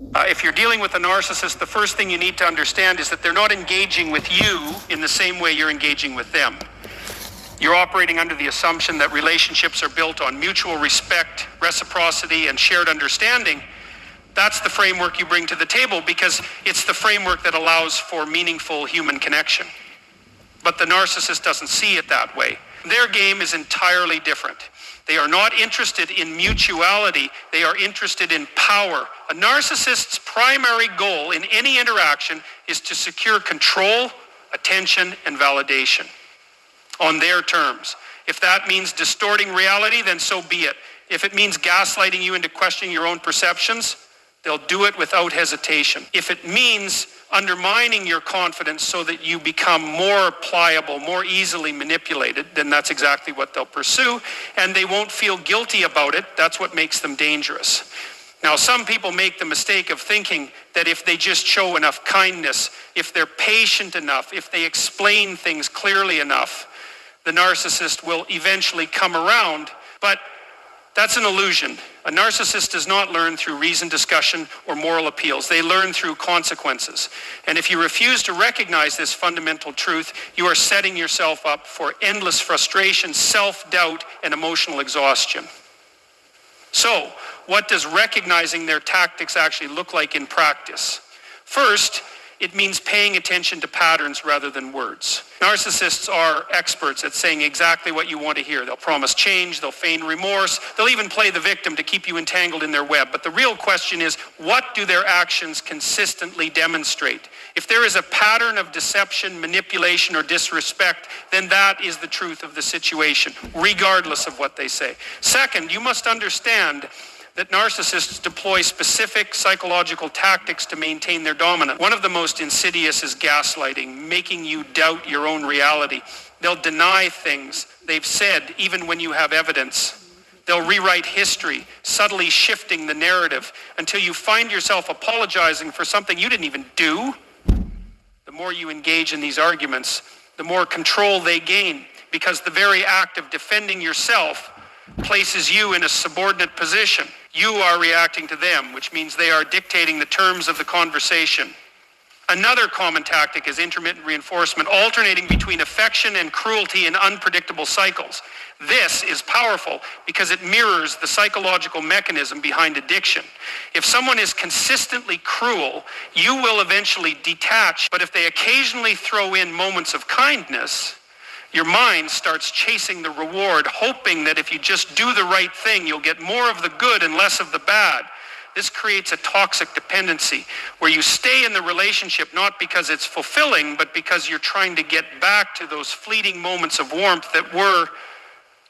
If you're dealing with a narcissist, the first thing you need to understand is that they're not engaging with you in the same way you're engaging with them. You're operating under the assumption that relationships are built on mutual respect, reciprocity, and shared understanding. That's the framework you bring to the table because it's the framework that allows for meaningful human connection. But the narcissist doesn't see it that way. Their game is entirely different. They are not interested in mutuality. They are interested in power. A narcissist's primary goal in any interaction is to secure control, attention, and validation on their terms. If that means distorting reality, then so be it. If it means gaslighting you into questioning your own perceptions, they'll do it without hesitation. If it means undermining your confidence so that you become more pliable, more easily manipulated, then that's exactly what they'll pursue, and they won't feel guilty about it. That's what makes them dangerous. Now, some people make the mistake of thinking that if they just show enough kindness, if they're patient enough, if they explain things clearly enough, the narcissist will eventually come around, but that's an illusion. A narcissist does not learn through reasoned discussion or moral appeals. They learn through consequences. And if you refuse to recognize this fundamental truth, you are setting yourself up for endless frustration, self-doubt, and emotional exhaustion. So, what does recognizing their tactics actually look like in practice? First, it means paying attention to patterns rather than words. Narcissists are experts at saying exactly what you want to hear. They'll promise change, they'll feign remorse, they'll even play the victim to keep you entangled in their web. But the real question is, what do their actions consistently demonstrate? If there is a pattern of deception, manipulation, or disrespect, then that is the truth of the situation, regardless of what they say. Second, you must understand that narcissists deploy specific psychological tactics to maintain their dominance. One of the most insidious is gaslighting, making you doubt your own reality. They'll deny things they've said even when you have evidence. They'll rewrite history, subtly shifting the narrative until you find yourself apologizing for something you didn't even do. The more you engage in these arguments, the more control they gain, because the very act of defending yourself places you in a subordinate position. You are reacting to them, which means they are dictating the terms of the conversation. Another common tactic is intermittent reinforcement, alternating between affection and cruelty in unpredictable cycles. This is powerful because it mirrors the psychological mechanism behind addiction. If someone is consistently cruel, you will eventually detach, but if they occasionally throw in moments of kindness, your mind starts chasing the reward, hoping that if you just do the right thing, you'll get more of the good and less of the bad. This creates a toxic dependency where you stay in the relationship not because it's fulfilling, but because you're trying to get back to those fleeting moments of warmth that were,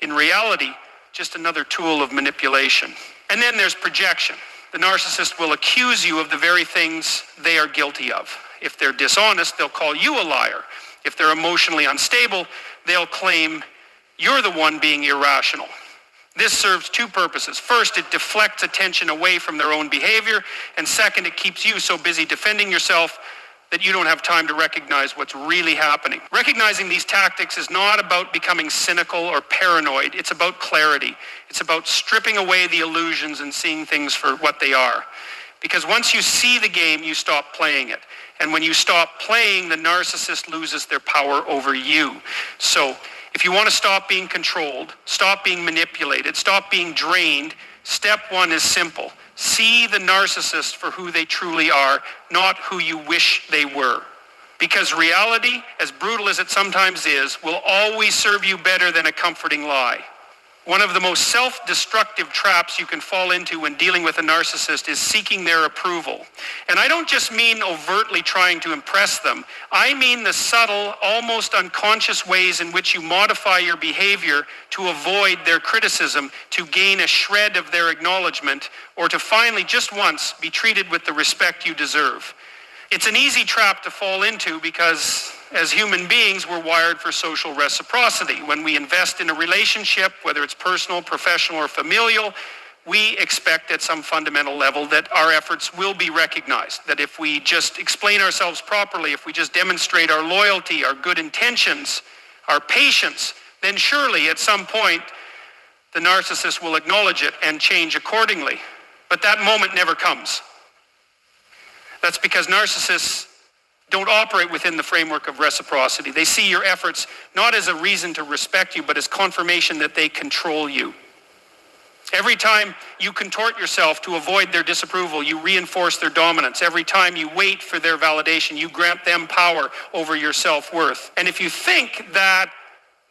in reality, just another tool of manipulation. And then there's projection. The narcissist will accuse you of the very things they are guilty of. If they're dishonest, they'll call you a liar. If they're emotionally unstable, they'll claim you're the one being irrational. This serves two purposes. First, it deflects attention away from their own behavior. And second, it keeps you so busy defending yourself that you don't have time to recognize what's really happening. Recognizing these tactics is not about becoming cynical or paranoid. It's about clarity. It's about stripping away the illusions and seeing things for what they are. Because once you see the game, you stop playing it. And when you stop playing, the narcissist loses their power over you. So if you want to stop being controlled, stop being manipulated, stop being drained, step one is simple. See the narcissist for who they truly are, not who you wish they were. Because reality, as brutal as it sometimes is, will always serve you better than a comforting lie. One of the most self-destructive traps you can fall into when dealing with a narcissist is seeking their approval. And I don't just mean overtly trying to impress them. I mean the subtle, almost unconscious ways in which you modify your behavior to avoid their criticism, to gain a shred of their acknowledgement, or to finally, just once, be treated with the respect you deserve. It's an easy trap to fall into because as human beings, we're wired for social reciprocity. When we invest in a relationship, whether it's personal, professional, or familial, we expect at some fundamental level that our efforts will be recognized. That if we just explain ourselves properly, if we just demonstrate our loyalty, our good intentions, our patience, then surely at some point the narcissist will acknowledge it and change accordingly. But that moment never comes. That's because narcissists don't operate within the framework of reciprocity. They see your efforts not as a reason to respect you, but as confirmation that they control you. Every time you contort yourself to avoid their disapproval, you reinforce their dominance. Every time you wait for their validation, you grant them power over your self-worth. And if you think that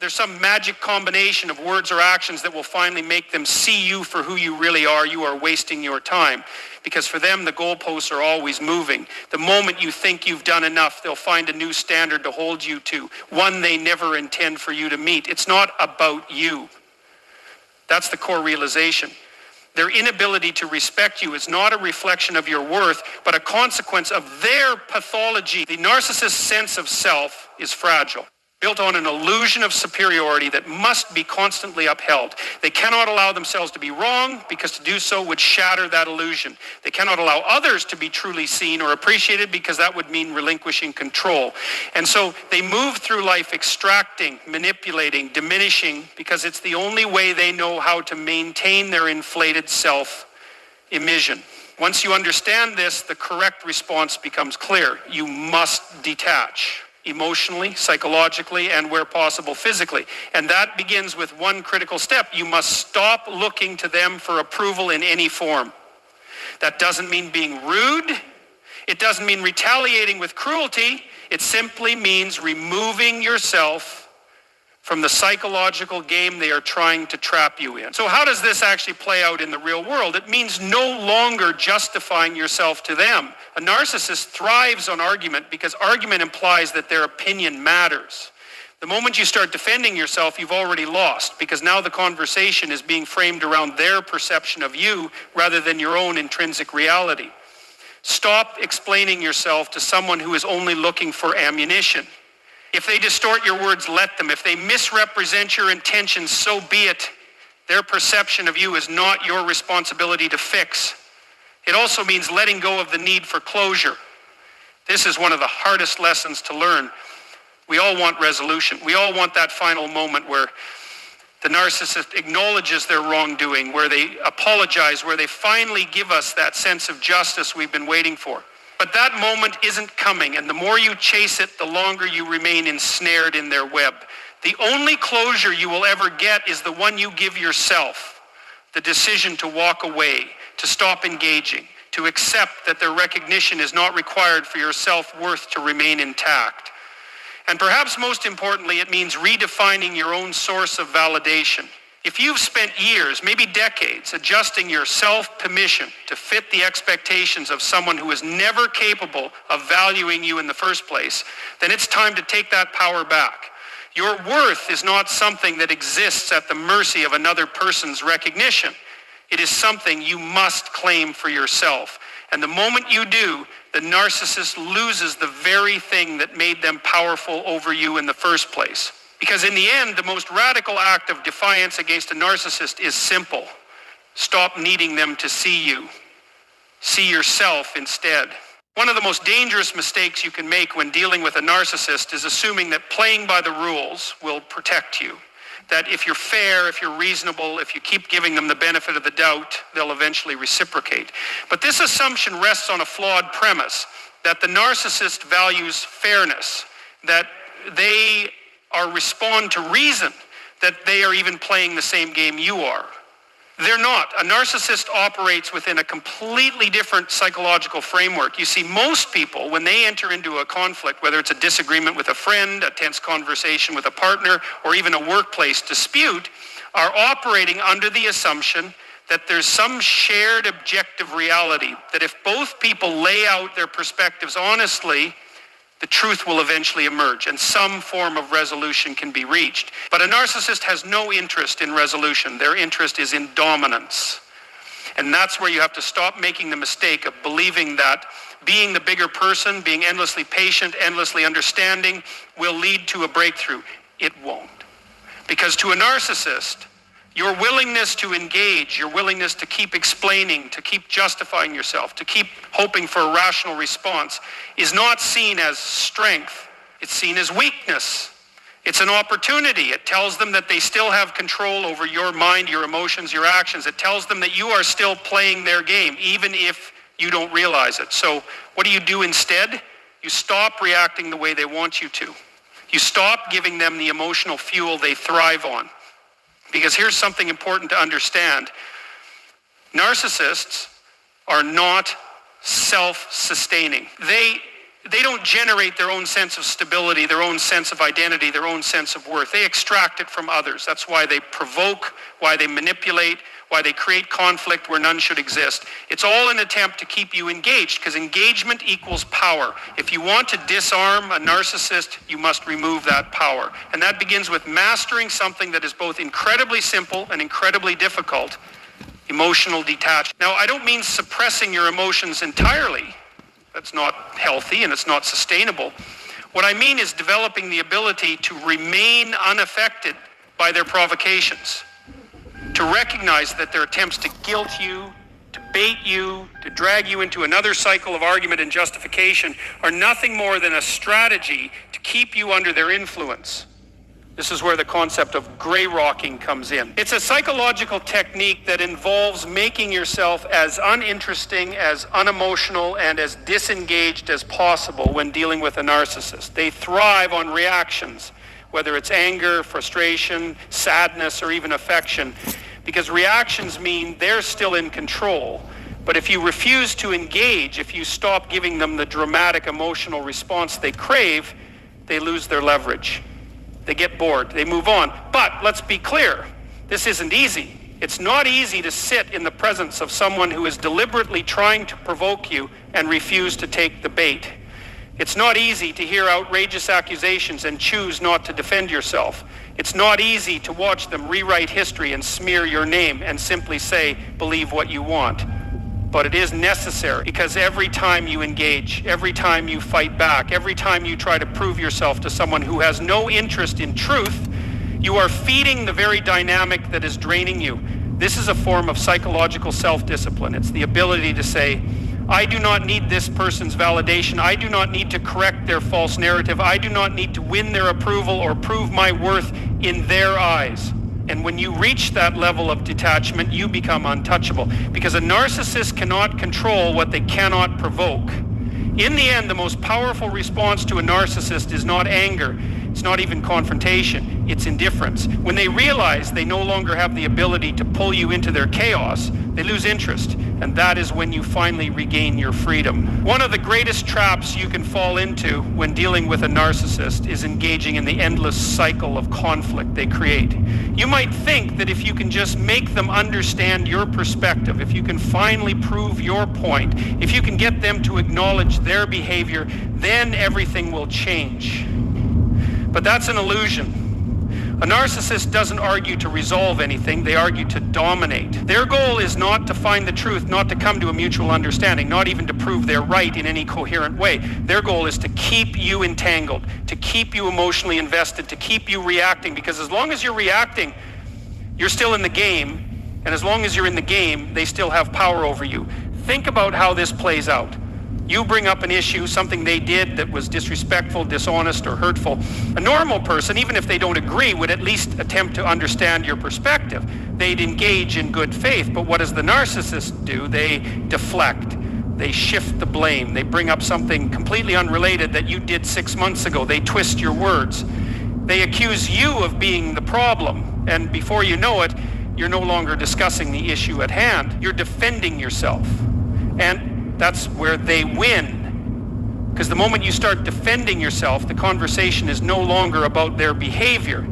there's some magic combination of words or actions that will finally make them see you for who you really are, you are wasting your time. Because for them, the goalposts are always moving. The moment you think you've done enough, they'll find a new standard to hold you to, one they never intend for you to meet. It's not about you. That's the core realization. Their inability to respect you is not a reflection of your worth, but a consequence of their pathology. The narcissist's sense of self is fragile, built on an illusion of superiority that must be constantly upheld. They cannot allow themselves to be wrong, because to do so would shatter that illusion. They cannot allow others to be truly seen or appreciated, because that would mean relinquishing control. And so they move through life extracting, manipulating, diminishing, because it's the only way they know how to maintain their inflated self-image. Once you understand this, the correct response becomes clear. You must detach. Emotionally, psychologically, and where possible, physically. And that begins with one critical step. You must stop looking to them for approval in any form. That doesn't mean being rude. It doesn't mean retaliating with cruelty. It simply means removing yourself from the psychological game they are trying to trap you in. So how does this actually play out in the real world? It means no longer justifying yourself to them. A narcissist thrives on argument because argument implies that their opinion matters. The moment you start defending yourself, you've already lost, because now the conversation is being framed around their perception of you rather than your own intrinsic reality. Stop explaining yourself to someone who is only looking for ammunition. If they distort your words, let them. If they misrepresent your intentions, so be it. Their perception of you is not your responsibility to fix. It also means letting go of the need for closure. This is one of the hardest lessons to learn. We all want resolution. We all want that final moment where the narcissist acknowledges their wrongdoing, where they apologize, where they finally give us that sense of justice we've been waiting for. But that moment isn't coming, and the more you chase it, the longer you remain ensnared in their web. The only closure you will ever get is the one you give yourself. The decision to walk away, to stop engaging, to accept that their recognition is not required for your self-worth to remain intact. And perhaps most importantly, it means redefining your own source of validation. If you've spent years, maybe decades, adjusting your self-permission to fit the expectations of someone who is never capable of valuing you in the first place, then it's time to take that power back. Your worth is not something that exists at the mercy of another person's recognition. It is something you must claim for yourself. And the moment you do, the narcissist loses the very thing that made them powerful over you in the first place. Because in the end, the most radical act of defiance against a narcissist is simple. Stop needing them to see you. See yourself instead. One of the most dangerous mistakes you can make when dealing with a narcissist is assuming that playing by the rules will protect you. That if you're fair, if you're reasonable, if you keep giving them the benefit of the doubt, they'll eventually reciprocate. But this assumption rests on a flawed premise, that the narcissist values fairness, that they respond to reason, that they are even playing the same game you are. They're not. A narcissist operates within a completely different psychological framework. You see, most people, when they enter into a conflict, whether it's a disagreement with a friend, a tense conversation with a partner, or even a workplace dispute, are operating under the assumption that there's some shared objective reality, that if both people lay out their perspectives honestly, the truth will eventually emerge and some form of resolution can be reached. But a narcissist has no interest in resolution. Their interest is in dominance. And that's where you have to stop making the mistake of believing that being the bigger person, being endlessly patient, endlessly understanding, will lead to a breakthrough. It won't. Because to a narcissist, your willingness to engage, your willingness to keep explaining, to keep justifying yourself, to keep hoping for a rational response is not seen as strength. It's seen as weakness. It's an opportunity. It tells them that they still have control over your mind, your emotions, your actions. It tells them that you are still playing their game, even if You don't realize it. So what do you do instead? You stop reacting the way they want you to. You stop giving them the emotional fuel they thrive on. Because here's something important to understand. Narcissists are not self-sustaining. They don't generate their own sense of stability, their own sense of identity, their own sense of worth. They extract it from others. That's why they provoke, why they manipulate, why they create conflict where none should exist. It's all an attempt to keep you engaged, because engagement equals power. If you want to disarm a narcissist, you must remove that power. And that begins with mastering something that is both incredibly simple and incredibly difficult: emotional detachment. Now, I don't mean suppressing your emotions entirely. That's not healthy and it's not sustainable. What I mean is developing the ability to remain unaffected by their provocations, to recognize that their attempts to guilt you, to bait you, to drag you into another cycle of argument and justification are nothing more than a strategy to keep you under their influence. This is where the concept of gray rocking comes in. It's a psychological technique that involves making yourself as uninteresting, as unemotional, and as disengaged as possible when dealing with a narcissist. They thrive on reactions, whether it's anger, frustration, sadness, or even affection, because reactions mean they're still in control. But if you refuse to engage, if you stop giving them the dramatic emotional response they crave, they lose their leverage. They get bored, they move on. But let's be clear, this isn't easy. It's not easy to sit in the presence of someone who is deliberately trying to provoke you and refuse to take the bait. It's not easy to hear outrageous accusations and choose not to defend yourself. It's not easy to watch them rewrite history and smear your name and simply say, believe what you want. But it is necessary, because every time you engage, every time you fight back, every time you try to prove yourself to someone who has no interest in truth, you are feeding the very dynamic that is draining you. This is a form of psychological self-discipline. It's the ability to say, I do not need this person's validation. I do not need to correct their false narrative. I do not need to win their approval or prove my worth in their eyes. And when you reach that level of detachment, you become untouchable, because a narcissist cannot control what they cannot provoke. In the end, the most powerful response to a narcissist is not anger. It's not even confrontation. It's indifference. When they realize they no longer have the ability to pull you into their chaos, they lose interest. And that is when you finally regain your freedom. One of the greatest traps you can fall into when dealing with a narcissist is engaging in the endless cycle of conflict they create. You might think that if you can just make them understand your perspective, if you can finally prove your point, if you can get them to acknowledge their behavior, then everything will change. But that's an illusion. A narcissist doesn't argue to resolve anything, they argue to dominate. Their goal is not to find the truth, not to come to a mutual understanding, not even to prove they're right in any coherent way. Their goal is to keep you entangled, to keep you emotionally invested, to keep you reacting, because as long as you're reacting, you're still in the game, and as long as you're in the game, they still have power over you. Think about how this plays out. You bring up an issue, something they did that was disrespectful, dishonest, or hurtful. A normal person, even if they don't agree, would at least attempt to understand your perspective. They'd engage in good faith. But what does the narcissist do? They deflect. They shift the blame. They bring up something completely unrelated that you did 6 months ago. They twist your words. They accuse you of being the problem. And before you know it, you're no longer discussing the issue at hand. You're defending yourself. And that's where they win. Because the moment you start defending yourself, the conversation is no longer about their behavior.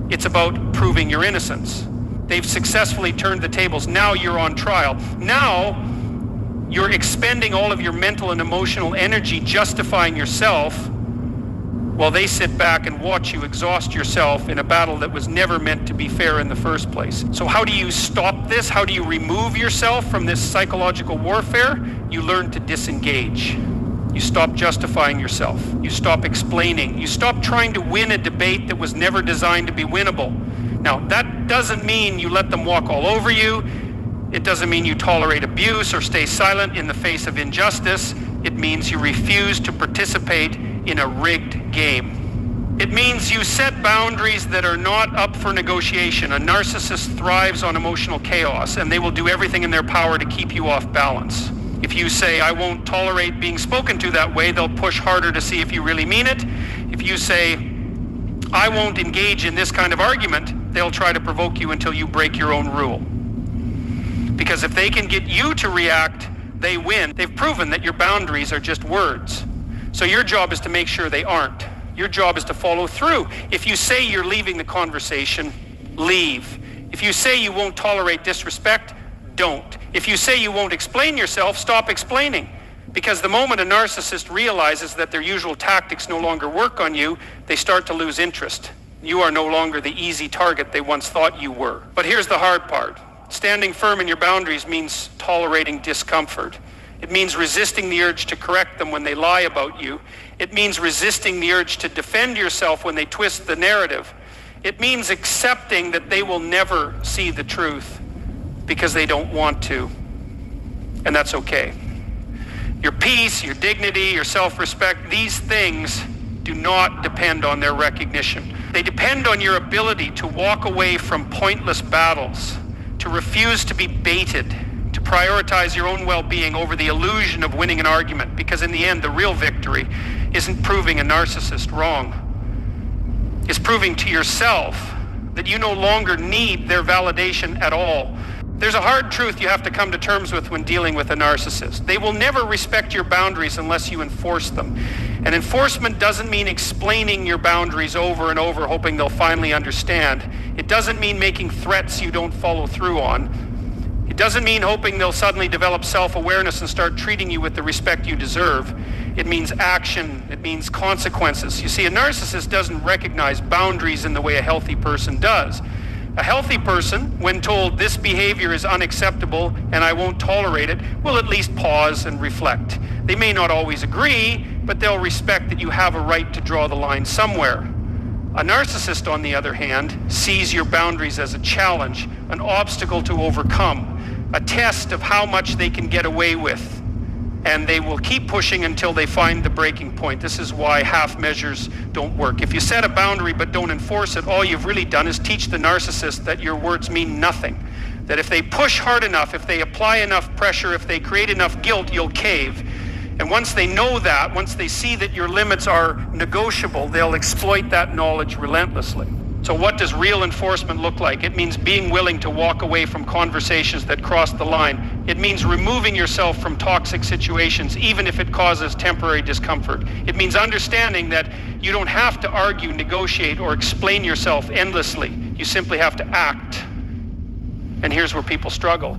It's about proving your innocence. They've successfully turned the tables. Now you're on trial. Now you're expending all of your mental and emotional energy justifying yourself, while they sit back and watch you exhaust yourself in a battle that was never meant to be fair in the first place. So how do you stop this? How do you remove yourself from this psychological warfare? You learn to disengage. You stop justifying yourself. You stop explaining. You stop trying to win a debate that was never designed to be winnable. Now, that doesn't mean you let them walk all over you. It doesn't mean you tolerate abuse or stay silent in the face of injustice. It means you refuse to participate in a rigged game. It means you set boundaries that are not up for negotiation. A narcissist thrives on emotional chaos, and they will do everything in their power to keep you off balance. If If you say, I won't tolerate being spoken to that way, they'll push harder to see if you really mean it. If you say, I won't engage in this kind of argument, they'll try to provoke you until you break your own rule. Because if they can get you to react, they win. They've proven that your boundaries are just words. So your job is to make sure they aren't. Your job is to follow through. If you say you're leaving the conversation, leave. If you say you won't tolerate disrespect, don't. If you say you won't explain yourself, stop explaining. Because the moment a narcissist realizes that their usual tactics no longer work on you, they start to lose interest. You are no longer the easy target they once thought you were. But here's the hard part. Standing firm in your boundaries means tolerating discomfort. It means resisting the urge to correct them when they lie about you. It means resisting the urge to defend yourself when they twist the narrative. It means accepting that they will never see the truth because they don't want to. And that's okay. Your peace, your dignity, your self-respect, these things do not depend on their recognition. They depend on your ability to walk away from pointless battles, to refuse to be baited, to prioritize your own well-being over the illusion of winning an argument, because in the end, the real victory isn't proving a narcissist wrong. It's proving to yourself that you no longer need their validation at all. There's a hard truth you have to come to terms with when dealing with a narcissist. They will never respect your boundaries unless you enforce them. And enforcement doesn't mean explaining your boundaries over and over, hoping they'll finally understand. It doesn't mean making threats you don't follow through on. It doesn't mean hoping they'll suddenly develop self-awareness and start treating you with the respect you deserve. It means action. It means consequences. You see, a narcissist doesn't recognize boundaries in the way a healthy person does. A healthy person, when told this behavior is unacceptable and I won't tolerate it, will at least pause and reflect. They may not always agree, but they'll respect that you have a right to draw the line somewhere. A narcissist, on the other hand, sees your boundaries as a challenge, an obstacle to overcome, a test of how much they can get away with. And they will keep pushing until they find the breaking point. This is why half measures don't work. If you set a boundary but don't enforce it, all you've really done is teach the narcissist that your words mean nothing. That if they push hard enough, if they apply enough pressure, if they create enough guilt, you'll cave. And once they know that, once they see that your limits are negotiable, they'll exploit that knowledge relentlessly. So what does real enforcement look like? It means being willing to walk away from conversations that cross the line. It means removing yourself from toxic situations, even if it causes temporary discomfort. It means understanding that you don't have to argue, negotiate, or explain yourself endlessly. You simply have to act. And here's where people struggle.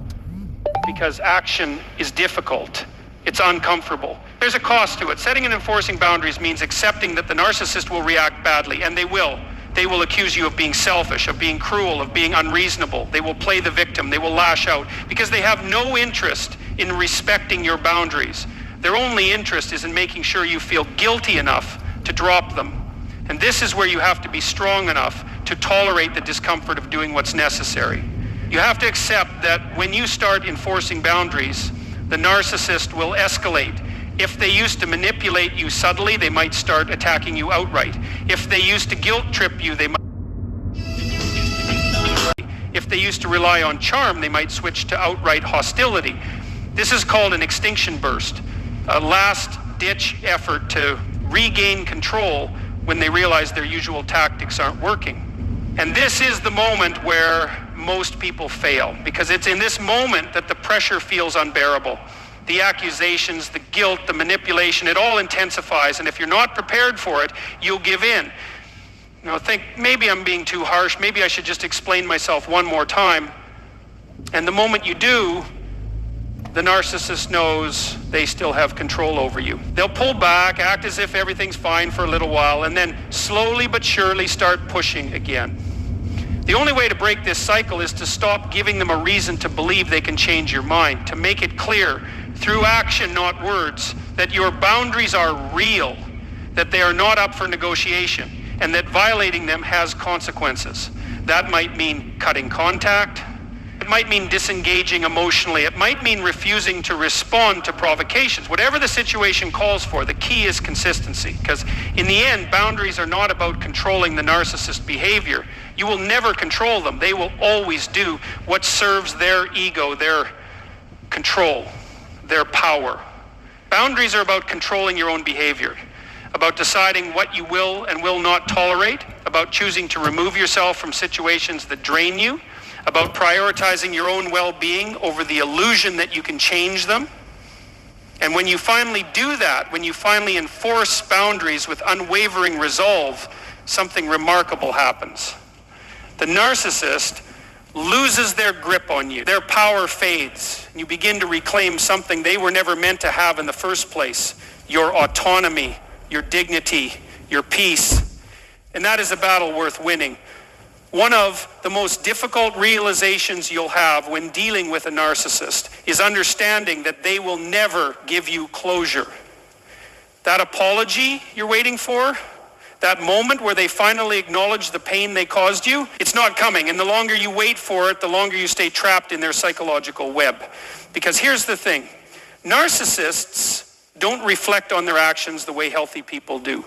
Because action is difficult. It's uncomfortable. There's a cost to it. Setting and enforcing boundaries means accepting that the narcissist will react badly, and they will. They will accuse you of being selfish, of being cruel, of being unreasonable. They will play the victim. They will lash out because they have no interest in respecting your boundaries. Their only interest is in making sure you feel guilty enough to drop them. And this is where you have to be strong enough to tolerate the discomfort of doing what's necessary. You have to accept that when you start enforcing boundaries, the narcissist will escalate. If they used to manipulate you subtly, they might start attacking you outright. If they used to guilt trip you, they might. If they used to rely on charm, they might switch to outright hostility. This is called an extinction burst, a last-ditch effort to regain control when they realize their usual tactics aren't working. And this is the moment where most people fail, because it's in this moment that the pressure feels unbearable. The accusations, the guilt, the manipulation, it all intensifies. And if you're not prepared for it, you'll give in. You know, think, maybe I'm being too harsh. Maybe I should just explain myself one more time. And the moment you do, the narcissist knows they still have control over you. They'll pull back, act as if everything's fine for a little while, and then slowly but surely start pushing again. The only way to break this cycle is to stop giving them a reason to believe they can change your mind, to make it clear through action, not words, that your boundaries are real, that they are not up for negotiation, and that violating them has consequences. That might mean cutting contact. It might mean disengaging emotionally. It might mean refusing to respond to provocations. Whatever the situation calls for, the key is consistency. Because in the end, boundaries are not about controlling the narcissist behavior. You will never control them. They will always do what serves their ego, their control. their power. Boundaries are about controlling your own behavior, about deciding what you will and will not tolerate, about choosing to remove yourself from situations that drain you, about prioritizing your own well-being over the illusion that you can change them. And when you finally do that, when you finally enforce boundaries with unwavering resolve, something remarkable happens. The narcissist loses their grip on you. Their power fades. You begin to reclaim something they were never meant to have in the first place: your autonomy, your dignity, your peace. And that is a battle worth winning. One of the most difficult realizations you'll have when dealing with a narcissist is understanding that they will never give you closure. That apology you're waiting for, that moment where they finally acknowledge the pain they caused you, it's not coming. And the longer you wait for it, the longer you stay trapped in their psychological web. Because here's the thing, narcissists don't reflect on their actions the way healthy people do.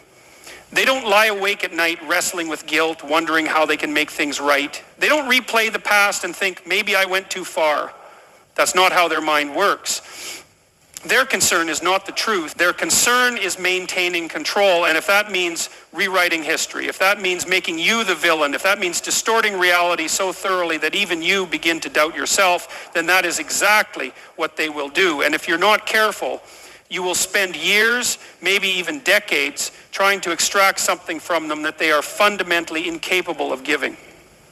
They don't lie awake at night wrestling with guilt, wondering how they can make things right. They don't replay the past and think, maybe I went too far. That's not how their mind works. Their concern is not the truth. Their concern is maintaining control. And if that means rewriting history, if that means making you the villain, if that means distorting reality so thoroughly that even you begin to doubt yourself, then that is exactly what they will do. And if you're not careful, you will spend years, maybe even decades, trying to extract something from them that they are fundamentally incapable of giving.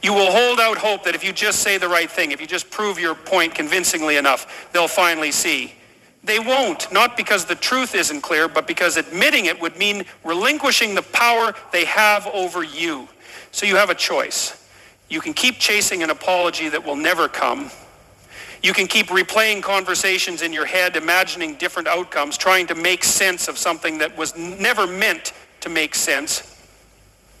You will hold out hope that if you just say the right thing, if you just prove your point convincingly enough, they'll finally see. They won't, not because the truth isn't clear, but because admitting it would mean relinquishing the power they have over you. So you have a choice. You can keep chasing an apology that will never come. You can keep replaying conversations in your head, imagining different outcomes, trying to make sense of something that was never meant to make sense.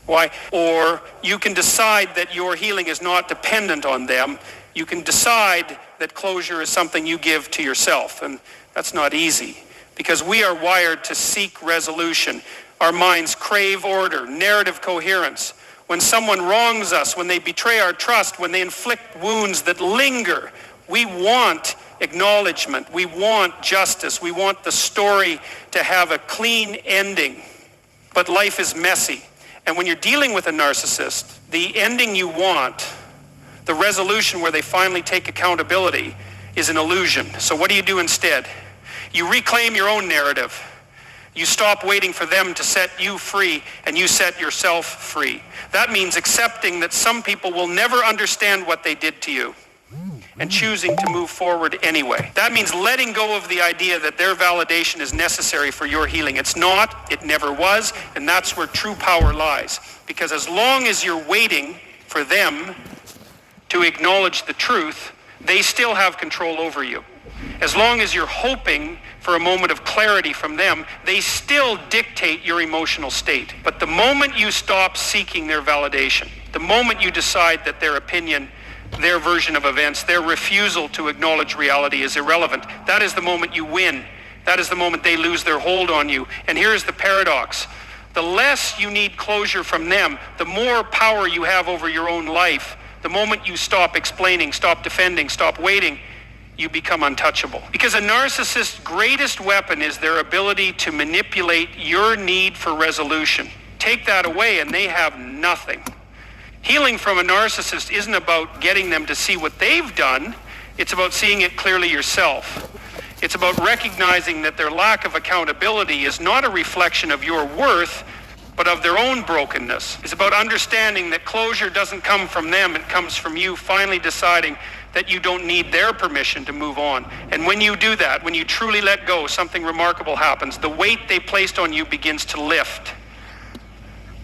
Why? Or you can decide that your healing is not dependent on them. You can decide that closure is something you give to yourself. And that's not easy, because we are wired to seek resolution. Our minds crave order, narrative coherence. When someone wrongs us, when they betray our trust, when they inflict wounds that linger, we want acknowledgement. We want justice. We want the story to have a clean ending. But life is messy. And when you're dealing with a narcissist, the ending you want, the resolution where they finally take accountability, is an illusion. So what do you do instead? You reclaim your own narrative. You stop waiting for them to set you free, and you set yourself free. That means accepting that some people will never understand what they did to you, and choosing to move forward anyway. That means letting go of the idea that their validation is necessary for your healing. It's not, it never was, and that's where true power lies. Because as long as you're waiting for them to acknowledge the truth, they still have control over you. As long as you're hoping for a moment of clarity from them, they still dictate your emotional state. But the moment you stop seeking their validation, the moment you decide that their opinion, their version of events, their refusal to acknowledge reality is irrelevant, that is the moment you win. That is the moment they lose their hold on you. And here's the paradox. The less you need closure from them, the more power you have over your own life. The moment you stop explaining, stop defending, stop waiting, you become untouchable. Because a narcissist's greatest weapon is their ability to manipulate your need for resolution. Take that away and they have nothing. Healing from a narcissist isn't about getting them to see what they've done. It's about seeing it clearly yourself. It's about recognizing that their lack of accountability is not a reflection of your worth, but of their own brokenness. It's about understanding that closure doesn't come from them, it comes from you finally deciding that you don't need their permission to move on. And when you do that, when you truly let go, something remarkable happens. The weight they placed on you begins to lift.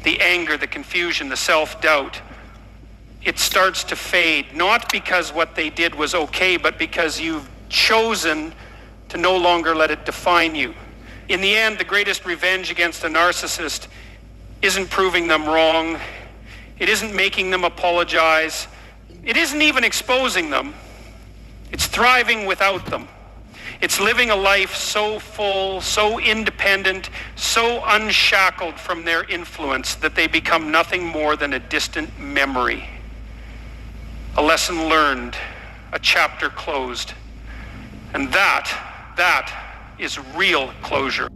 The anger, the confusion, the self-doubt, it starts to fade, not because what they did was okay, but because you've chosen to no longer let it define you. In the end, the greatest revenge against a narcissist isn't proving them wrong. It isn't making them apologize. It isn't even exposing them. It's thriving without them. It's living a life so full, so independent, so unshackled from their influence that they become nothing more than a distant memory. A lesson learned, a chapter closed. And that That is real closure.